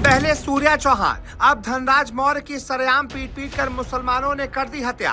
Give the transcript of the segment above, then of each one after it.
पहले सूर्या चौहान, अब धनराज मौर्य की सरेआम पीट पीट कर मुसलमानों ने कर दी हत्या।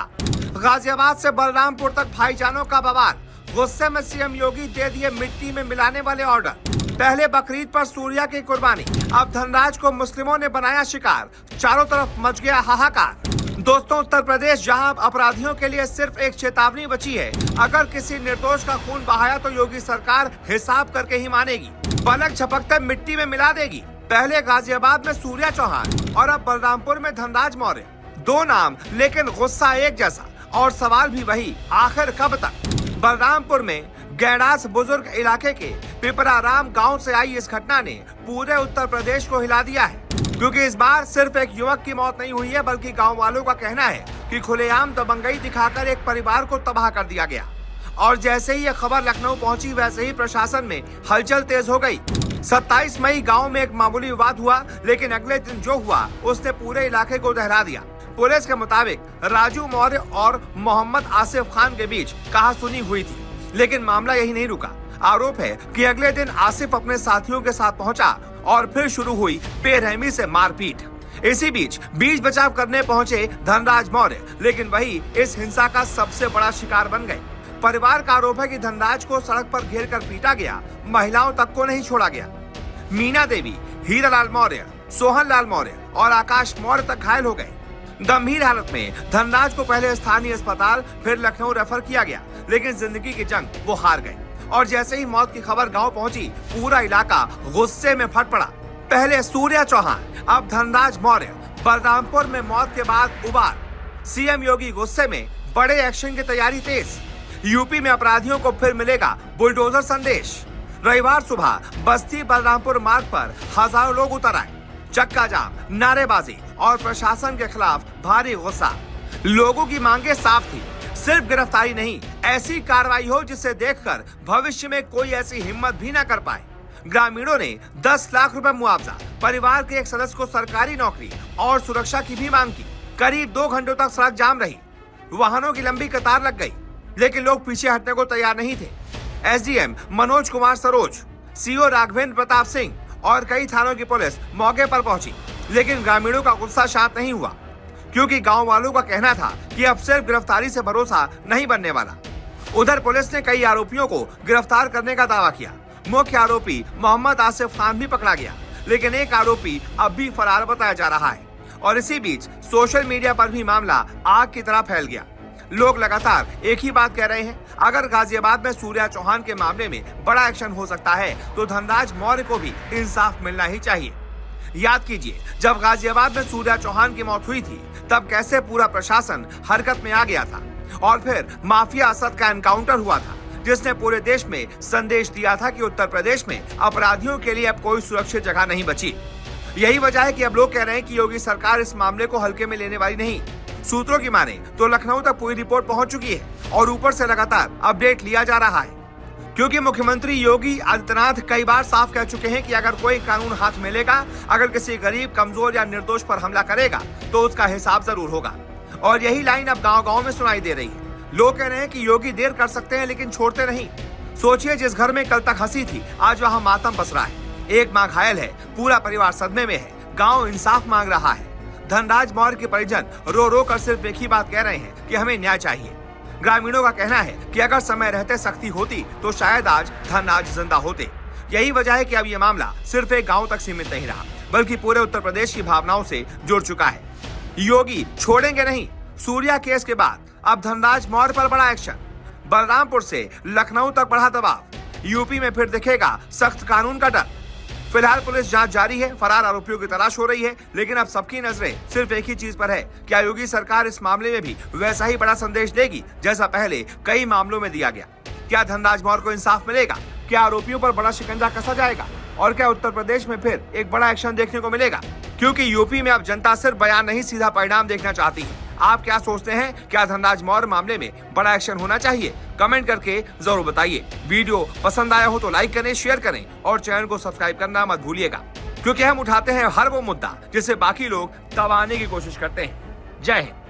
गाजियाबाद से बलरामपुर तक भाईजानों का बवाल। गुस्से में सीएम योगी दे दिए मिट्टी में मिलाने वाले ऑर्डर। पहले बकरीद पर सूर्या की कुर्बानी, अब धनराज को मुस्लिमों ने बनाया शिकार। चारों तरफ मच गया हाहाकार। दोस्तों, उत्तर प्रदेश जहां अपराधियों के लिए सिर्फ एक चेतावनी बची है, अगर किसी निर्दोष का खून बहाया तो योगी सरकार हिसाब करके ही मानेगी, पलक झपकते मिट्टी में मिला देगी। पहले गाजियाबाद में सूर्या चौहान और अब बलरामपुर में धनराज मौर्य। दो नाम लेकिन गुस्सा एक जैसा और सवाल भी वही, आखिर कब तक। बलरामपुर में गैडास बुजुर्ग इलाके के पिपराराम गांव से आई इस घटना ने पूरे उत्तर प्रदेश को हिला दिया है, क्योंकि इस बार सिर्फ एक युवक की मौत नहीं हुई है, बल्कि गांव वालों का कहना है कि खुलेआम दबंगई दिखाकर एक परिवार को तबाह कर दिया गया। और जैसे ही यह खबर लखनऊ पहुंची, वैसे ही प्रशासन में हलचल तेज हो गई। 27 मई गांव में एक मामूली विवाद हुआ, लेकिन अगले दिन जो हुआ उसने पूरे इलाके को दहला दिया। पुलिस के मुताबिक राजू मौर्य और मोहम्मद आसिफ खान के बीच कहासुनी हुई थी, लेकिन मामला यही नहीं रुका। आरोप है कि अगले दिन आसिफ अपने साथियों के साथ पहुंचा और फिर शुरू हुई बेरहमी से मारपीट। इसी बीच बचाव करने पहुंचे धनराज मौर्य, लेकिन वही इस हिंसा का सबसे बड़ा शिकार बन गए। परिवार का आरोप है कि धनराज को सड़क पर घेर कर पीटा गया, महिलाओं तक को नहीं छोड़ा गया। मीना देवी, हीरालाल मौर्य, सोहन लाल मौर्य और आकाश मौर्य तक घायल हो गए। गंभीर हालत में धनराज को पहले स्थानीय अस्पताल फिर लखनऊ रेफर किया गया, लेकिन जिंदगी की जंग वो हार गए। और जैसे ही मौत की खबर गांव पहुंची, पूरा इलाका गुस्से में फट पड़ा। पहले सूर्या चौहान, अब धनराज मौर्य। बलरामपुर में मौत के बाद उबाल। सीएम योगी गुस्से में, बड़े एक्शन की तैयारी तेज। यूपी में अपराधियों को फिर मिलेगा बुलडोजर संदेश। रविवार सुबह बस्ती बलरामपुर मार्ग पर हजारों लोग उतर आए। चक्का जाम, नारेबाजी और प्रशासन के खिलाफ भारी गुस्सा। लोगों की मांगे साफ थी, सिर्फ गिरफ्तारी नहीं, ऐसी कार्रवाई हो जिसे देखकर भविष्य में कोई ऐसी हिम्मत भी न कर पाए। ग्रामीणों ने 10 लाख रुपए मुआवजा, परिवार के एक सदस्य को सरकारी नौकरी और सुरक्षा की भी मांग की। करीब 2 घंटों तक सड़क जाम रही, वाहनों की लंबी कतार लग गई, लेकिन लोग पीछे हटने को तैयार नहीं थे। एसडीएम मनोज कुमार सरोज, सीओ राघवेंद्र प्रताप सिंह और कई थानों की पुलिस मौके पर पहुंची, लेकिन ग्रामीणों का गुस्सा शांत नहीं हुआ, क्योंकि गांव वालों का कहना था कि अब सिर्फ गिरफ्तारी से भरोसा नहीं बनने वाला। उधर पुलिस ने कई आरोपियों को गिरफ्तार करने का दावा किया। मुख्य आरोपी मोहम्मद आसिफ खान भी पकड़ा गया, लेकिन एक आरोपी अब भी फरार बताया जा रहा है। और इसी बीच सोशल मीडिया पर भी मामला आग की तरह फैल गया। लोग लगातार एक ही बात कह रहे हैं, अगर गाजियाबाद में सूर्या चौहान के मामले में बड़ा एक्शन हो सकता है, तो धनराज मौर्य को भी इंसाफ मिलना ही चाहिए। याद कीजिए, जब गाजियाबाद में सूर्या चौहान की मौत हुई थी, तब कैसे पूरा प्रशासन हरकत में आ गया था। और फिर माफिया असद का एनकाउंटर हुआ था, जिसने पूरे देश में संदेश दिया था कि उत्तर प्रदेश में अपराधियों के लिए अब कोई सुरक्षित जगह नहीं बची। यही वजह है कि अब लोग कह रहे हैं कि योगी सरकार इस मामले को हल्के में लेने वाली नहीं। सूत्रों की माने तो लखनऊ तक पूरी रिपोर्ट पहुंच चुकी है और ऊपर से लगातार अपडेट लिया जा रहा है, क्योंकि मुख्यमंत्री योगी आदित्यनाथ कई बार साफ कह चुके हैं कि अगर कोई कानून हाथ मिलेगा, अगर किसी गरीब, कमजोर या निर्दोष पर हमला करेगा तो उसका हिसाब जरूर होगा। और यही लाइन अब गांव-गांव में सुनाई दे रही है। लोग कह रहे हैं कि योगी देर कर सकते हैं, लेकिन छोड़ते नहीं। सोचिए, जिस घर में कल तक हंसी थी, आज वहाँ मातम बस रहा है। एक माँ घायल है, पूरा परिवार सदमे में है, गाँव इंसाफ मांग रहा है। धनराज मौर्य के परिजन रो रो कर सिर्फ एक ही बात कह रहे हैं कि हमें न्याय चाहिए। ग्रामीणों का कहना है कि अगर समय रहते सख्ती होती तो शायद आज धनराज जिंदा होते। यही वजह है कि अब ये मामला सिर्फ एक गांव तक सीमित नहीं रहा, बल्कि पूरे उत्तर प्रदेश की भावनाओं से जुड़ चुका है। योगी छोड़ेंगे नहीं। सूर्या केस के बाद अब धनराज मौर्य पर बड़ा एक्शन। बलरामपुर से लखनऊ तक बढ़ा दबाव। यूपी में फिर दिखेगा सख्त कानून का डर। फिलहाल पुलिस जांच जारी है, फरार आरोपियों की तलाश हो रही है, लेकिन अब सबकी नजरें सिर्फ एक ही चीज पर है, क्या योगी सरकार इस मामले में भी वैसा ही बड़ा संदेश देगी जैसा पहले कई मामलों में दिया गया। क्या धनराज मौर्य को इंसाफ मिलेगा? क्या आरोपियों पर बड़ा शिकंजा कसा जाएगा? और क्या उत्तर प्रदेश में फिर एक बड़ा एक्शन देखने को मिलेगा? क्योंकि यूपी में अब जनता सिर्फ बयान नहीं, सीधा परिणाम देखना चाहती है। आप क्या सोचते हैं? क्या धनराज मौर्य मामले में बड़ा एक्शन होना चाहिए? कमेंट करके जरूर बताइए। वीडियो पसंद आया हो तो लाइक करें, शेयर करें और चैनल को सब्सक्राइब करना मत भूलिएगा, क्योंकि हम उठाते हैं हर वो मुद्दा जिसे बाकी लोग दबाने की कोशिश करते हैं। जय हिंद।